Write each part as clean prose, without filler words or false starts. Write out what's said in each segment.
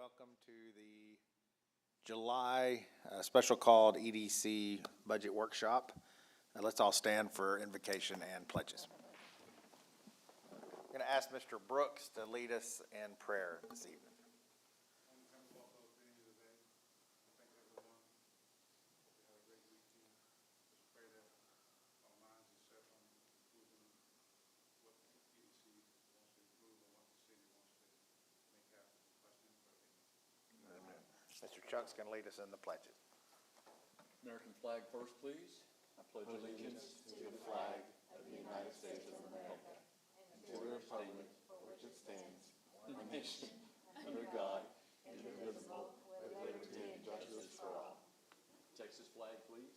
welcome to the July special called EDC Budget Workshop. Let's all stand for invocation and pledges. I'm going to ask Mr. Brooks to lead us in prayer this evening. Mr. Chuck's going to lead us in the pledges. American flag first, please. I pledge allegiance to the flag of the United States of America and to the republic for which it stands, one nation, under God, indivisible, with liberty and justice for all. Texas flag, please.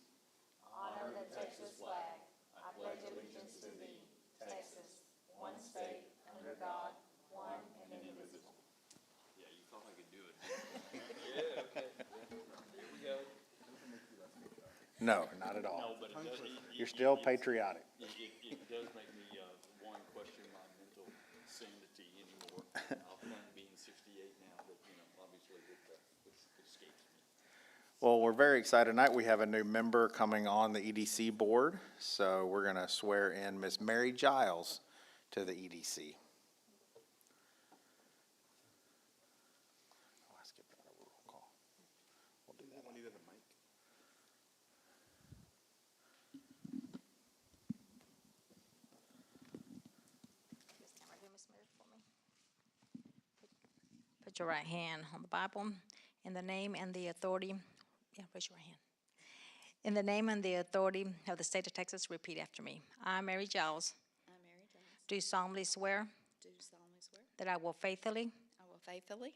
Honor the Texas flag. I pledge allegiance to thee, Texas, one state, under God, one and indivisible. Yeah, you thought I could do it. Yeah, okay. Here we go. No, not at all. No, but it does, You're still patriotic. it does make me one question my mental sanity anymore. I'll plan being 68 now, but obviously it escapes me. Well, we're very excited tonight. We have a new member coming on the EDC board. So we're going to swear in Miss Mary Giles to the EDC. Oh, I skipped out a roll call. We'll do that. Stand right here, Miss Mary, for me. Put your right hand on the Bible. In the name and the authority, raise your right hand. In the name and the authority of the state of Texas, repeat after me. I, Mary Giles, I, Mary Giles, do solemnly swear do solemnly swear that I will faithfully I will faithfully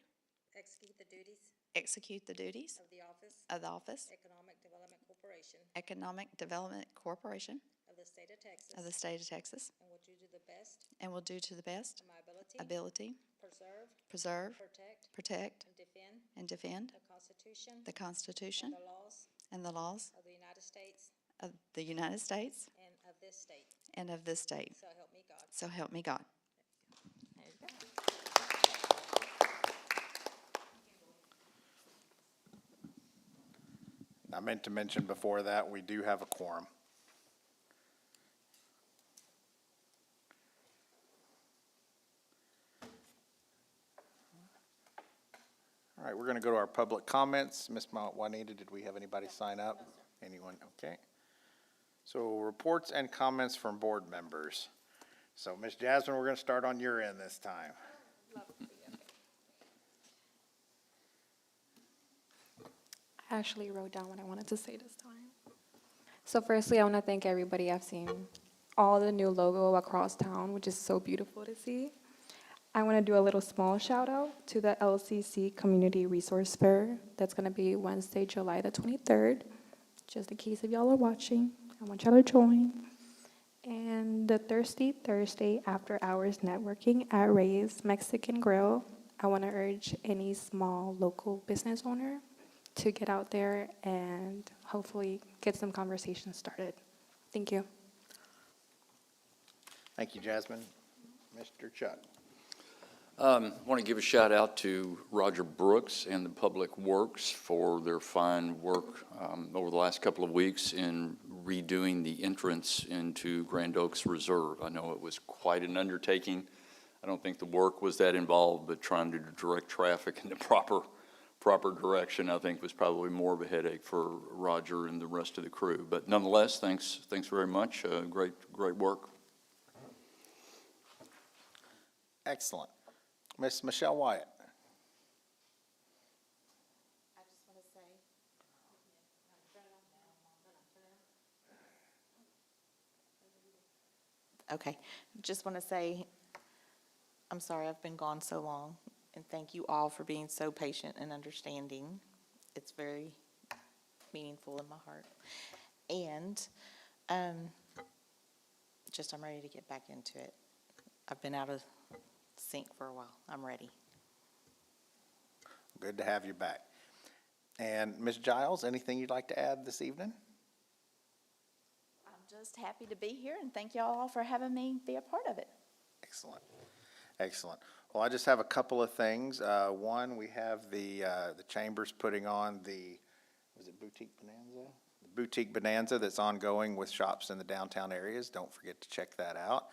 execute the duties execute the duties of the office of the office Economic Development Corporation Economic Development Corporation of the state of Texas of the state of Texas and will do to the best and will do to the best of my ability preserve, preserve, protect, protect, and defend and defend the Constitution the Constitution and the laws and the laws of the United States of the United States and of this state. and of this state. So help me God. So help me God. There you go. I meant to mention before that, we do have a quorum. All right, we're going to go to our public comments. Ms. Juanita, did we have anybody sign up? Anyone? Okay. So reports and comments from board members. So Ms. Jasmine, we're going to start on your end this time. I actually wrote down what I wanted to say this time. So firstly, I want to thank everybody. I've seen all the new logo across town, which is so beautiful to see. I want to do a little small shout out to the LCC Community Resource Fair. That's going to be Wednesday, July the 23rd. Just in case if y'all are watching, I want y'all to join. And the Thirsty Thursday after hours networking at Ray's Mexican Grill. I want to urge any small local business owner to get out there and hopefully get some conversations started. Thank you. Thank you, Jasmine. Mr. Chuck. I want to give a shout out to Roger Brooks and the Public Works for their fine work over the last couple of weeks in redoing the entrance into Grand Oaks Reserve. I know it was quite an undertaking. I don't think the work was that involved, but trying to direct traffic in the proper direction, I think, was probably more of a headache for Roger and the rest of the crew. But nonetheless, thanks very much. Great work. Excellent. Miss Michelle Wyatt. I just want to say, okay, just want to say, I'm sorry I've been gone so long, and thank you all for being so patient and understanding. It's very meaningful in my heart. And I'm ready to get back into it. I've been out of sync for a while. I'm ready. Good to have you back. And Ms. Giles, anything you'd like to add this evening? I'm just happy to be here, and thank y'all all for having me be a part of it. Excellent. Excellent. Well, I just have a couple of things. One, we have the Chambers putting on was it Boutique Bonanza? The Boutique Bonanza that's ongoing with shops in the downtown areas. Don't forget to check that out.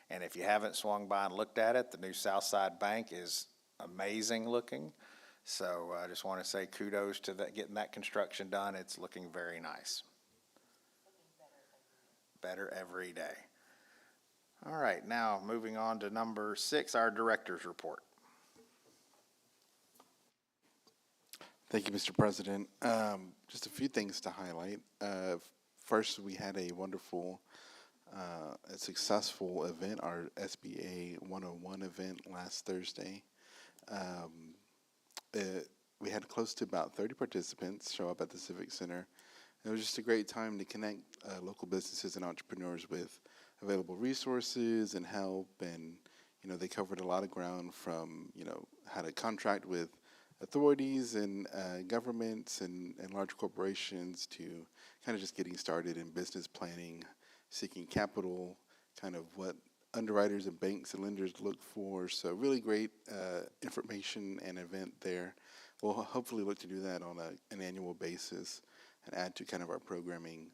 And if you haven't swung by and looked at it, the new Southside Bank is amazing looking. So I just want to say kudos to getting that construction done. It's looking very nice. Better every day. All right, now moving on to number 6, our director's report. Thank you, Mr. President. Just a few things to highlight. First, we had a wonderful, a successful event, our SBA 101 event last Thursday. We had close to about 30 participants show up at the Civic Center. It was just a great time to connect local businesses and entrepreneurs with available resources and help. And, you know, they covered a lot of ground from, you know, how to contract with authorities and governments and large corporations to kind of just getting started in business planning, seeking capital, kind of what underwriters and banks and lenders look for. So really great information and event there. We'll hopefully look to do that on an annual basis and add to kind of our programming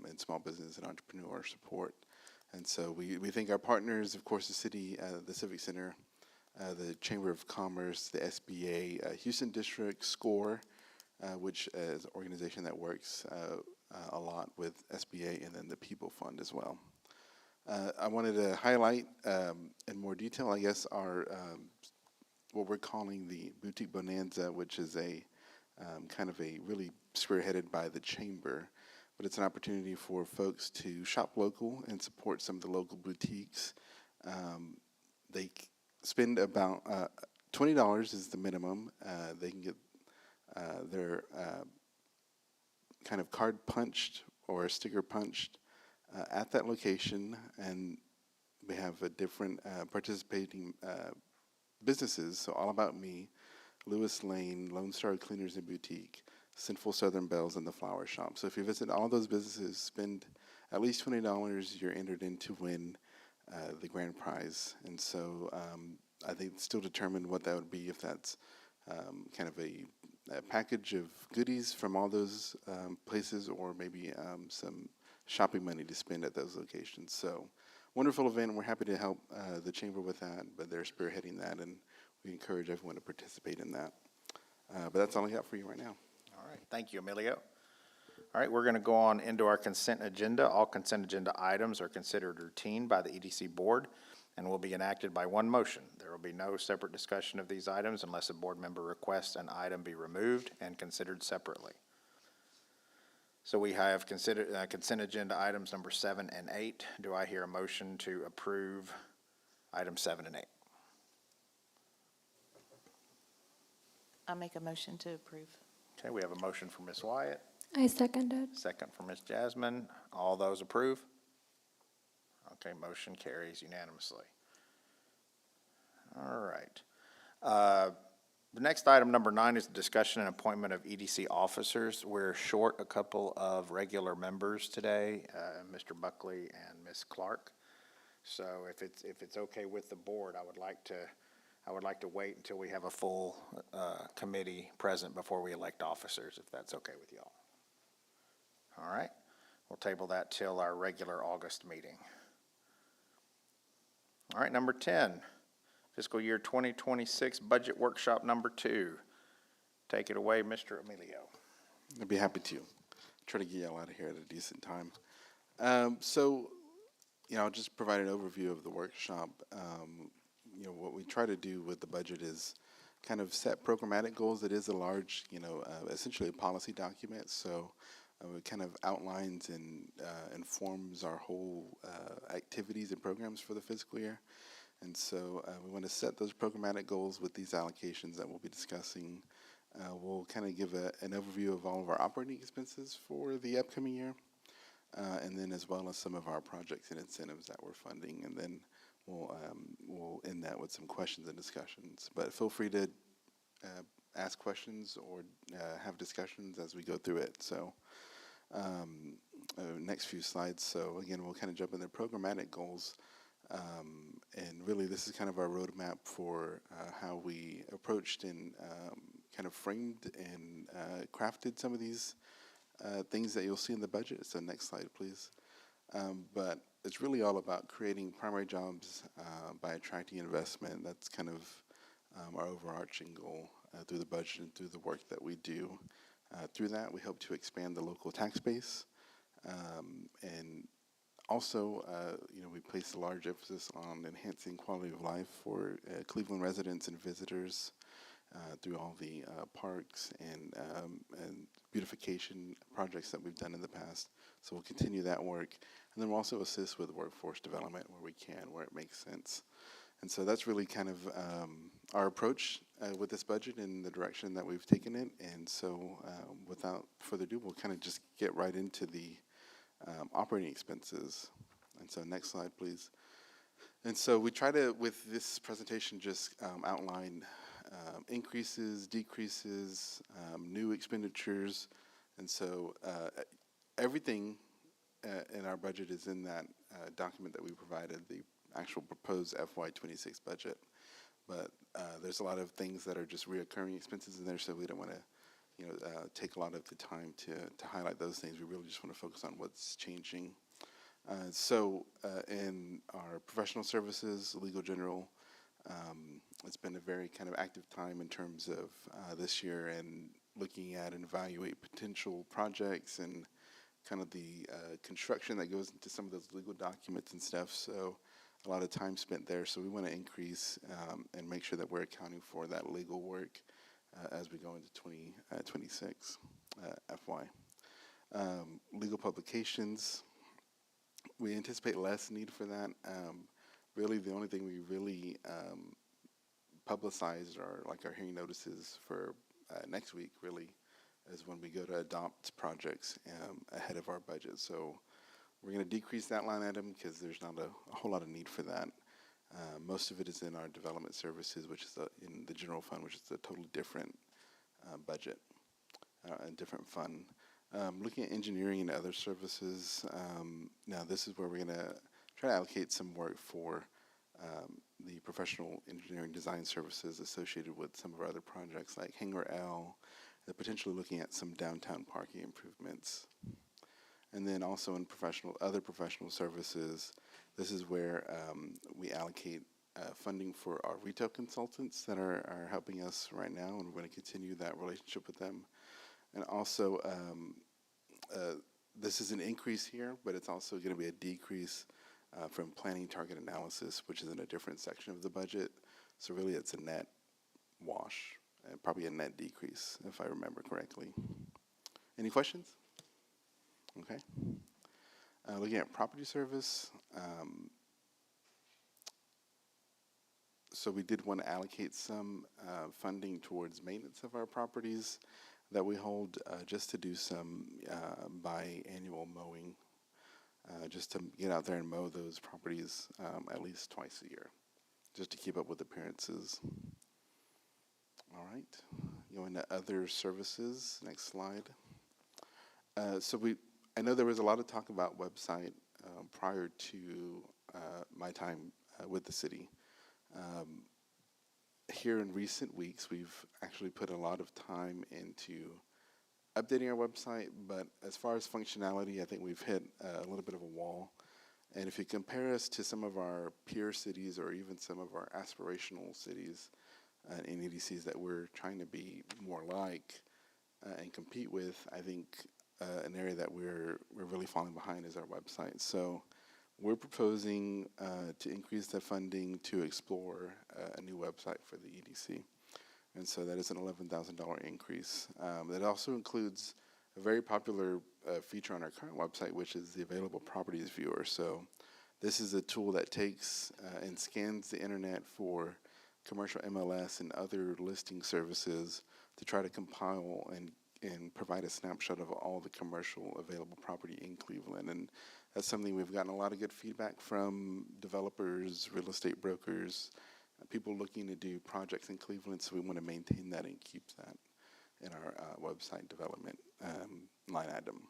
and small business and entrepreneur support. And so we thank our partners, of course, the city, the Civic Center, the Chamber of Commerce, the SBA, Houston District, SCORE, which is an organization that works a lot with SBA, and then the People Fund as well. I wanted to highlight in more detail, I guess, our what we're calling the Boutique Bonanza, which is a kind of a really spearheaded by the Chamber, but it's an opportunity for folks to shop local and support some of the local boutiques. They spend about $20 is the minimum. They can get their kind of card punched or sticker punched at that location, and we have a different participating businesses. So All About Me, Lewis Lane, Lone Star Cleaners and Boutique, Sinful Southern Bells, and the Flower Shop. So if you visit all those businesses, spend at least $20, you're entered in to win the grand prize. And so I think it's still determined what that would be, if that's kind of a package of goodies from all those places, or maybe some shopping money to spend at those locations. So wonderful event. We're happy to help the Chamber with that, but they're spearheading that, and we encourage everyone to participate in that. But that's all I got for you right now. All right, thank you, Emilio. All right, we're going to go on into our consent agenda. All consent agenda items are considered routine by the EDC board and will be enacted by one motion. There will be no separate discussion of these items unless a board member requests an item be removed and considered separately. So we have considered consent agenda items number 7 and 8. Do I hear a motion to approve items 7 and 8? I make a motion to approve. Okay, we have a motion from Ms. Wyatt, I seconded. second from Ms. Jasmine. All those approve? Okay, motion carries unanimously. All right. The next item, number 9, is the discussion and appointment of EDC officers. We're short a couple of regular members today, Mr. Buckley and Ms. Clark. So if it's okay with the board, I would like to wait until we have a full committee present before we elect officers, if that's okay with y'all. All right, we'll table that till our regular August meeting. All right, number 10, fiscal year 2026 budget workshop number 2. Take it away, Mr. Emilio. I'd be happy to try to get y'all out of here at a decent time. So, I'll just provide an overview of the workshop. What we try to do with the budget is kind of set programmatic goals. It is a large, essentially a policy document. So it kind of outlines and informs our whole activities and programs for the fiscal year. And so we want to set those programmatic goals with these allocations that we'll be discussing. We'll kind of give an overview of all of our operating expenses for the upcoming year, and then as well as some of our projects and incentives that we're funding. And then we'll end that with some questions and discussions. But feel free to ask questions or have discussions as we go through it. So next few slides. So again, we'll kind of jump into programmatic goals. And really, this is kind of our roadmap for how we approached and kind of framed and crafted some of these things that you'll see in the budget. So next slide, please. But it's really all about creating primary jobs by attracting investment. That's kind of our overarching goal through the budget and through the work that we do. Through that, we hope to expand the local tax base. And also, we place a large emphasis on enhancing quality of life for Cleveland residents and visitors through all the parks and beautification projects that we've done in the past. So we'll continue that work. And then we'll also assist with workforce development where we can, where it makes sense. And so that's really kind of our approach with this budget and the direction that we've taken it. And so without further ado, we'll kind of just get right into the operating expenses. And so next slide, please. And so we try to, with this presentation, just outline increases, decreases, new expenditures. And so everything in our budget is in that document that we provided, the actual proposed FY26 budget. But there's a lot of things that are just reoccurring expenses in there, so we don't want to take a lot of the time to highlight those things. We really just want to focus on what's changing. So in our professional services, legal general, it's been a very kind of active time in terms of this year and looking at and evaluate potential projects and kind of the construction that goes into some of those legal documents and stuff. So a lot of time spent there. So we want to increase and make sure that we're accounting for that legal work as we go into 2026 FY. Legal publications, we anticipate less need for that. Really, the only thing we really publicize are like our hearing notices for next week, really, is when we go to adopt projects ahead of our budget. So we're going to decrease that line item because there's not a whole lot of need for that. Most of it is in our development services, which is in the general fund, which is a totally different budget, a different fund. Looking at engineering and other services, now this is where we're going to try to allocate some work for the professional engineering design services associated with some of our other projects like Hangar L, and potentially looking at some downtown parking improvements. And then also in other professional services, this is where we allocate funding for our retail consultants that are helping us right now, and we're going to continue that relationship with them. And also, this is an increase here, but it's also going to be a decrease from planning target analysis, which is in a different section of the budget. So really, it's a net wash, probably a net decrease, if I remember correctly. Any questions? Okay. Looking at property service, so we did want to allocate some funding towards maintenance of our properties that we hold, just to do some biannual mowing, just to get out there and mow those properties at least twice a year, just to keep up with appearances. All right, going to other services, next slide. I know there was a lot of talk about website prior to my time with the city. Here in recent weeks, we've actually put a lot of time into updating our website, but as far as functionality, I think we've hit a little bit of a wall. And if you compare us to some of our peer cities or even some of our aspirational cities in EDCs that we're trying to be more like and compete with, I think an area that we're really falling behind is our website. So we're proposing to increase the funding to explore a new website for the EDC. And so that is an $11,000 increase. That also includes a very popular feature on our current website, which is the available properties viewer. So this is a tool that takes and scans the internet for commercial MLS and other listing services to try to compile and provide a snapshot of all the commercial available property in Cleveland. And that's something we've gotten a lot of good feedback from developers, real estate brokers, people looking to do projects in Cleveland. So we want to maintain that and keep that in our website development line item.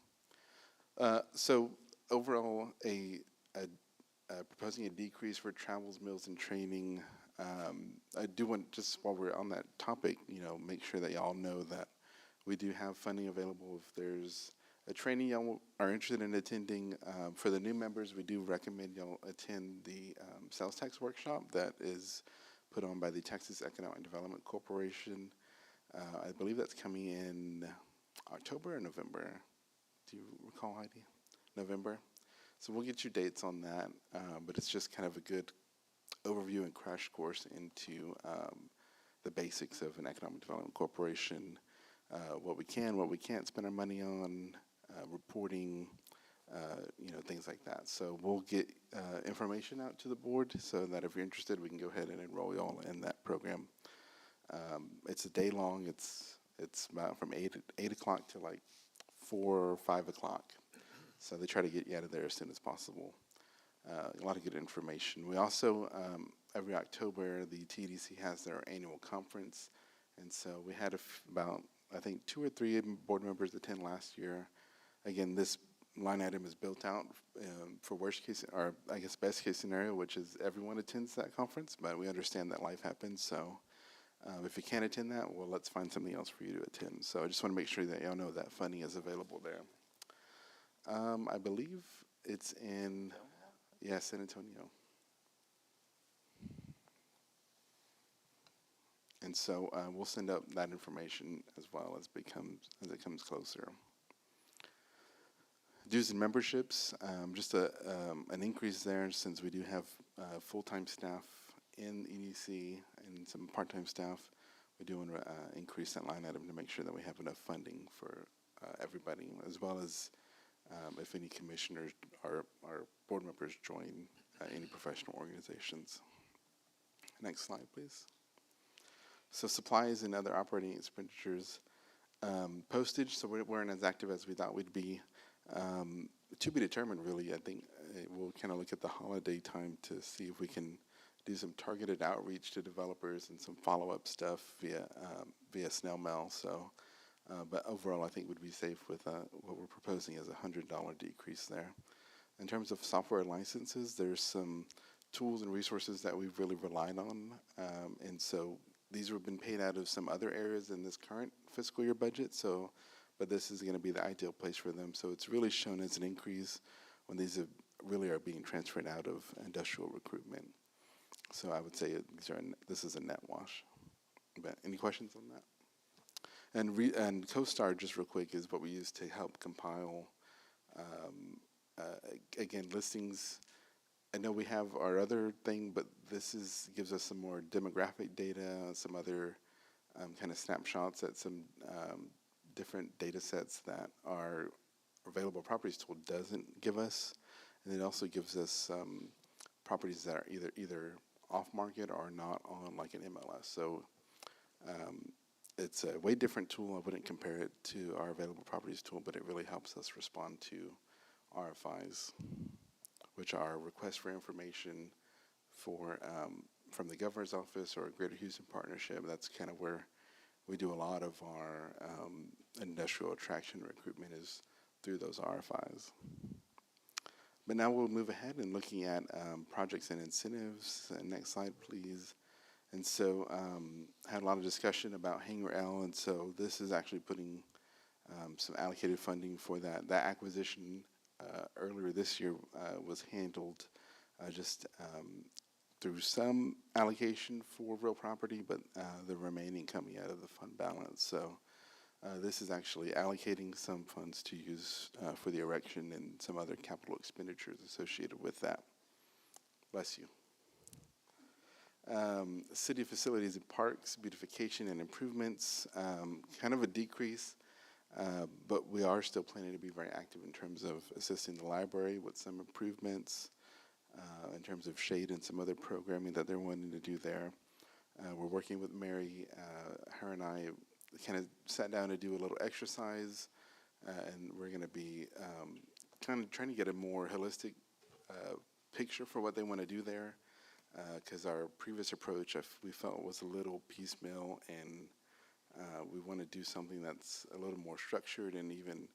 So overall, a proposing a decrease for travels, meals, and training. I do want, just while we're on that topic, make sure that y'all know that we do have funding available if there's a training y'all are interested in attending. For the new members, we do recommend y'all attend the sales tax workshop that is put on by the Texas Economic Development Corporation. I believe that's coming in October or November. Do you recall, Heidi? November. So we'll get you dates on that, but it's just kind of a good overview and crash course into the basics of an economic development corporation, what we can, what we can't spend our money on, reporting, things like that. So we'll get information out to the board so that if you're interested, we can go ahead and enroll you all in that program. It's a day long. It's about from 8 o'clock to like 4 or 5 o'clock. So they try to get you out of there as soon as possible. A lot of good information. We also, every October, the TDC has their annual conference. And so we had about, I think, 2 or 3 board members attend last year. Again, this line item is built out for worst case, or I guess best case scenario, which is everyone attends that conference, but we understand that life happens. So if you can't attend that, well, let's find something else for you to attend. So I just want to make sure that y'all know that funding is available there. I believe it's in, San Antonio. And so we'll send out that information as well as it comes closer. Dues and memberships, just an increase there since we do have full-time staff in EDC and some part-time staff. We do want to increase that line item to make sure that we have enough funding for everybody, as well as if any commissioners or board members join any professional organizations. Next slide, please. So supplies and other operating expenditures. Postage, so we weren't as active as we thought we'd be. To be determined, really. I think we'll kind of look at the holiday time to see if we can do some targeted outreach to developers and some follow-up stuff via snail mail. So, but overall, I think we'd be safe with what we're proposing as a $100 decrease there. In terms of software licenses, there's some tools and resources that we've really relied on, and so these have been paid out of some other areas in this current fiscal year budget. So, but this is going to be the ideal place for them. So it's really shown as an increase when these really are being transferred out of industrial recruitment. So I would say this is a net wash. But any questions on that? And CoStar, just real quick, is what we use to help compile, again, listings. I know we have our other thing, but this gives us some more demographic data, some other kind of snapshots at some different data sets that our available properties tool doesn't give us. And it also gives us properties that are either off market or not on like an MLS. So it's a way different tool. I wouldn't compare it to our available properties tool, but it really helps us respond to RFIs, which are requests for information for from the governor's office or Greater Houston Partnership. That's kind of where we do a lot of our industrial attraction recruitment is through those RFIs. But now we'll move ahead and looking at projects and incentives. Next slide, please. And so had a lot of discussion about Hangar L, and so this is actually putting some allocated funding for that. That acquisition earlier this year was handled just through some allocation for real property, but the remaining coming out of the fund balance. So this is actually allocating some funds to use for the erection and some other capital expenditures associated with that. Bless you. City facilities and parks, beautification and improvements, kind of a decrease, but we are still planning to be very active in terms of assisting the library with some improvements, in terms of shade and some other programming that they're wanting to do there. We're working with Mary, her and I kind of sat down to do a little exercise, and we're going to be kind of trying to get a more holistic picture for what they want to do there, because our previous approach we felt was a little piecemeal, and we want to do something that's a little more structured and even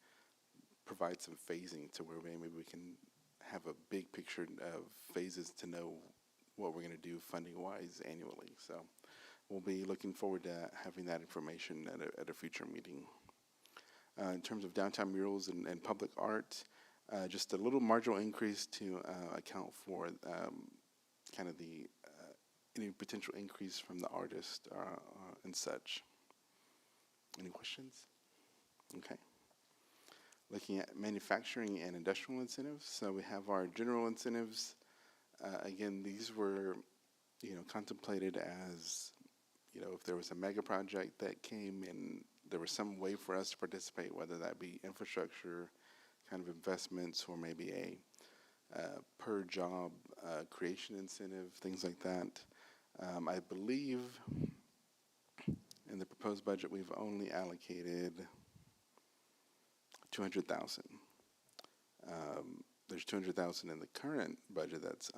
provide some phasing to where maybe we can have a big picture of phases to know what we're going to do funding-wise annually. So we'll be looking forward to having that information at a future meeting. In terms of downtown murals and public art, just a little marginal increase to account for kind of the any potential increase from the artist and such. Any questions? Okay. Looking at manufacturing and industrial incentives, so we have our general incentives. Again, these were, contemplated as, if there was a mega project that came and there was some way for us to participate, whether that be infrastructure kind of investments or maybe a per job creation incentive, things like that. I believe in the proposed budget we've only allocated $200,000. There's $200,000 in the current budget that's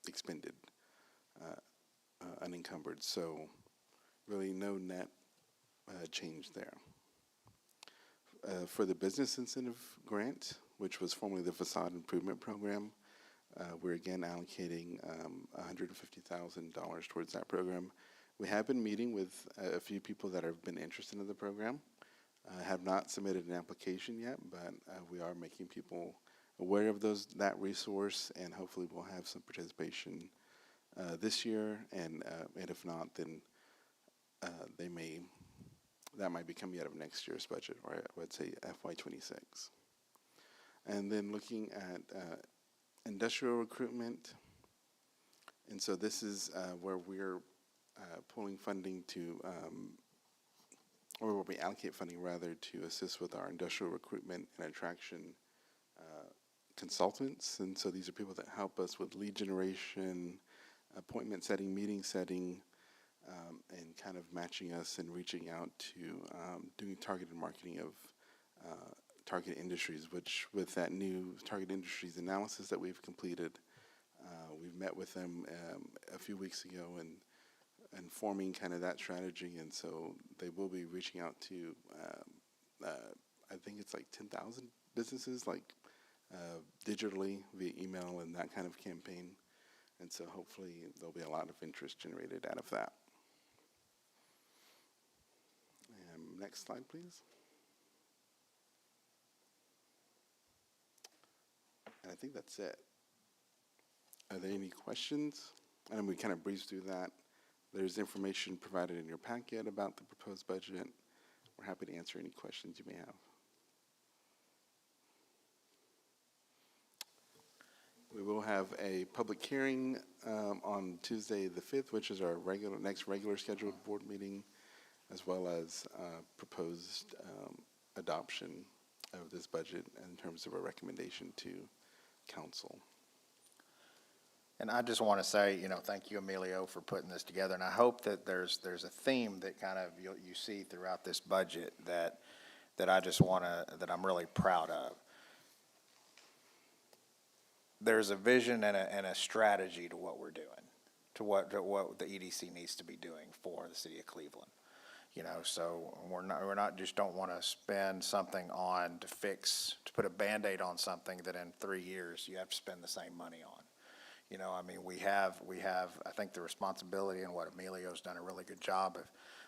unexpended, unencumbered. So really no net change there. For the business incentive grant, which was formerly the facade improvement program, we're again allocating $150,000 towards that program. We have been meeting with a few people that have been interested in the program. Have not submitted an application yet, but we are making people aware of that resource, and hopefully we'll have some participation this year. And if not, then that might be coming out of next year's budget, or I would say FY26. And then looking at industrial recruitment, and so this is where we're pulling funding to, or where we allocate funding rather to assist with our industrial recruitment and attraction consultants. And so these are people that help us with lead generation, appointment setting, meeting setting, and kind of matching us and reaching out to doing targeted marketing of target industries, which with that new target industries analysis that we've completed, we've met with them a few weeks ago and forming kind of that strategy. And so they will be reaching out to, I think it's like 10,000 businesses, like digitally via email and that kind of campaign. And so hopefully there'll be a lot of interest generated out of that. Next slide, please. And I think that's it. Are there any questions? And we kind of breezed through that. There's information provided in your packet about the proposed budget. We're happy to answer any questions you may have. We will have a public hearing on Tuesday the 5th, which is our next regular scheduled board meeting, as well as proposed adoption of this budget in terms of a recommendation to council. And I just want to say, thank you, Emilio, for putting this together. And I hope that there's a theme that kind of you see throughout this budget that I just that I'm really proud of. There's a vision and a strategy to what we're doing, to what the EDC needs to be doing for the city of Cleveland. So we're not just don't want to spend something on to put a Band-Aid on something that in 3 years you have to spend the same money on. We have, I think, the responsibility, and what Emilio's done a really good job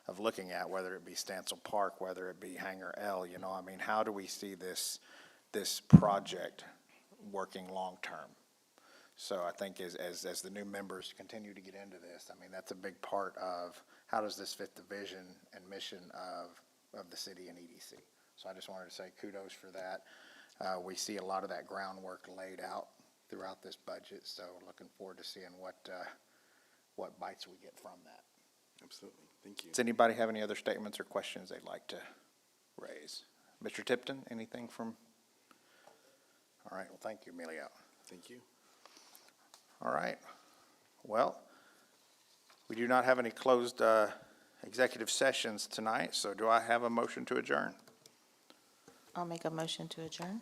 of looking at, whether it be Stancil Park, whether it be Hangar L, how do we see this project working long-term? So I think as the new members continue to get into this, that's a big part of how does this fit the vision and mission of the city and EDC. So I just wanted to say kudos for that. We see a lot of that groundwork laid out throughout this budget, so looking forward to seeing what bites we get from that. Absolutely. Thank you. Does anybody have any other statements or questions they'd like to raise? Mr. Tipton, anything from? All right, well, thank you, Emilio. Thank you. All right. Well, we do not have any closed executive sessions tonight, so do I have a motion to adjourn? I'll make a motion to adjourn.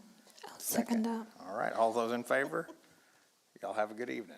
I'll second that. All right, all those in favor? Y'all have a good evening.